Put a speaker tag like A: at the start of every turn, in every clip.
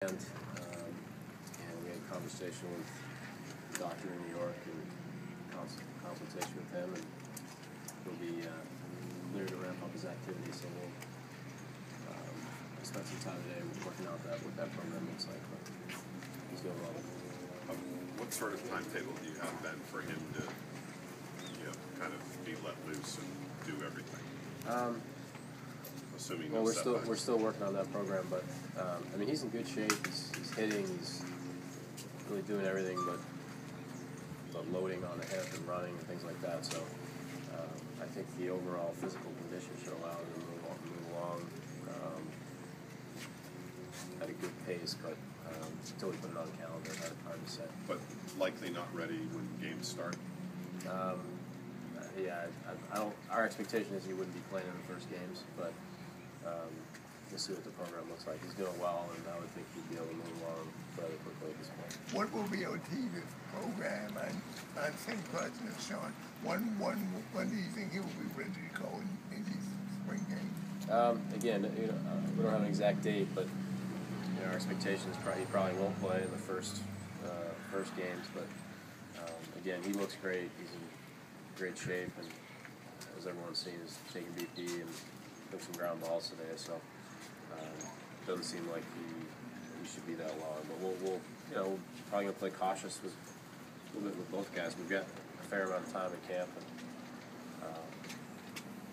A: And we had a conversation with the doctor in New York and consultation with him, and he'll be clear to ramp up his activity. So we'll spend some time today working out what that program looks like. But he's doing well.
B: What sort of timetable do you have, Ben, for him to kind of be let loose and do everything? Assuming
A: well, we're still working on that program, but I mean, he's in good shape. He's hitting. He's really doing everything but loading on the hip and running and things like that. So I think the overall physical condition should allow him to move along at a good pace, but until we put it on the calendar, hard to say.
B: But likely not ready when games start.
A: Yeah, I don't. Our expectation is he wouldn't be playing in the first games, but we'll see what the program looks like. He's doing well, and I would think he'd be able to move along fairly quickly at this point.
C: What will be your TV program on St. Croix and Sean? When do you think he will be ready to go in these spring games?
A: Again, we don't have an exact date, but our expectation is he probably won't play in the first games. But again, he looks great. He's in great shape, and as everyone's seen, is taking BP and took some ground balls today. So doesn't seem like he should be that long. But we'll probably gonna play cautious with a little bit with both guys. We've got a fair amount of time at camp, and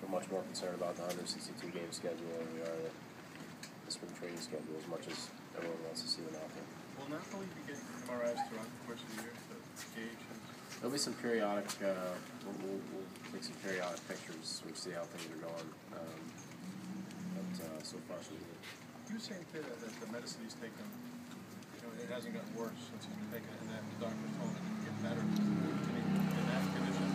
A: we're much more concerned about the 162 game schedule than we are the spring training schedule, as much as everyone wants to see them out there.
D: Will Napoli be getting MRIs throughout the course of the year to gauge his?
A: There'll be some periodic. We'll take some periodic pictures so we see how things are going. But so far so good.
D: You were saying that the medicine he's taken, it hasn't gotten worse since he's been taking it, and that the doctor told him it can get better. Can he, in that condition,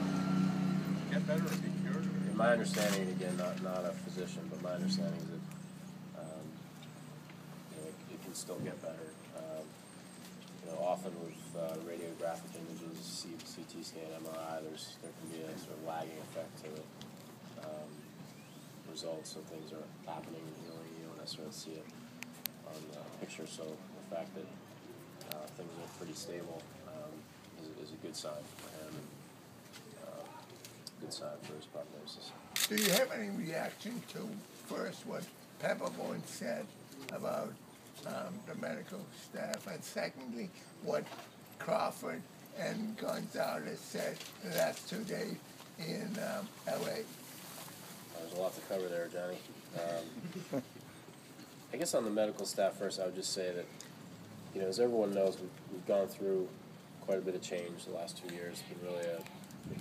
D: get better or be cured?
A: In my understanding, again, not a physician, but my understanding is that it can still get better. Often with radiographic images, CT scan, MRI, there can be a sort of lagging effect to the results, so things are happening and healing. You don't necessarily see it on the picture. So the fact that things are pretty stable is a good sign for him, and good sign for his prognosis.
C: Do you have any reaction to first what Pepperborn said about the medical staff, and secondly, what Crawford and Gonzalez said last 2 days in L.A.?
A: There's a lot to cover there, Johnny. I guess on the medical staff first, I would just say that, as everyone knows, we've gone through quite a bit of change the last 2 years. It's been really a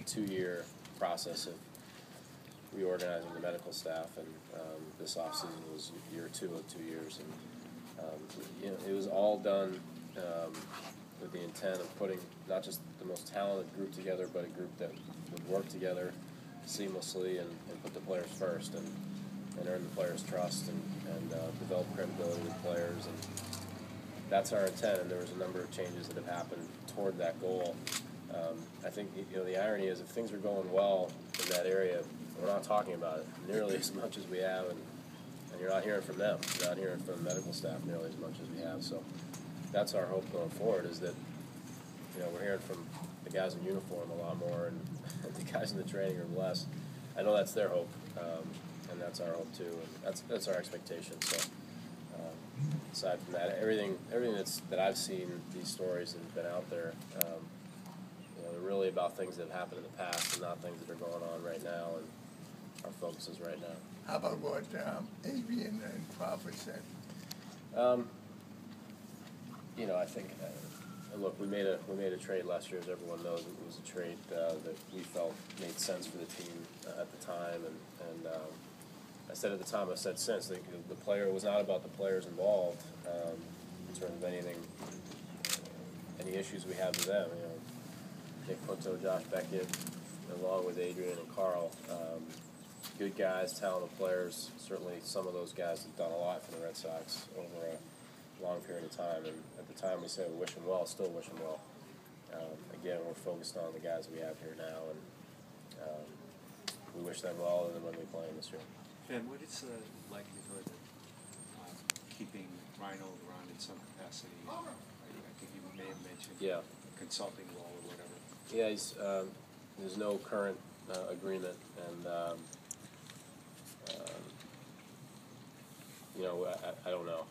A: 2-year process of reorganizing the medical staff, and this offseason was year 2 of 2 years. And it was all done with the intent of putting not just the most talented group together, but a group that would work together seamlessly and put the players first and earn the players' trust and develop credibility with players. And that's our intent, and there was a number of changes that have happened toward that goal. I think the irony is if things are going well in that area, we're not talking about it nearly as much as we have, and you're not hearing from them. You're not hearing from the medical staff nearly as much as we have. So that's our hope going forward, is that we're hearing from the guys in uniform a lot more, and the guys in the training room less. I know that's their hope, and that's our hope too, and that's our expectation. So aside from that, everything that I've seen, these stories that have been out there, they're really about things that have happened in the past and not things that are going on right now, and our focus is right now.
C: How about what Adrian and Crawford said?
A: I think, look, we made a trade last year, as everyone knows. It was a trade that we felt made sense for the team at the time, and I said at the time, I've said since, the player was not about the players involved in terms of any issues we have with them. Nick Punto, Josh Beckett, along with Adrian and Carl. Good guys, talented players. Certainly some of those guys have done a lot for the Red Sox over a long period of time. And at the time we said we wish them well, still wish them well. Again, we're focused on the guys we have here now, and we wish them well, and then when we play them this year.
E: Ben, what is the likelihood of keeping Reinold around in some capacity? think you may have mentioned
A: Yeah.
E: a consulting role or whatever.
A: Yeah, there's no current agreement, and you know, I don't know.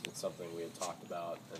A: It's something we had talked about, and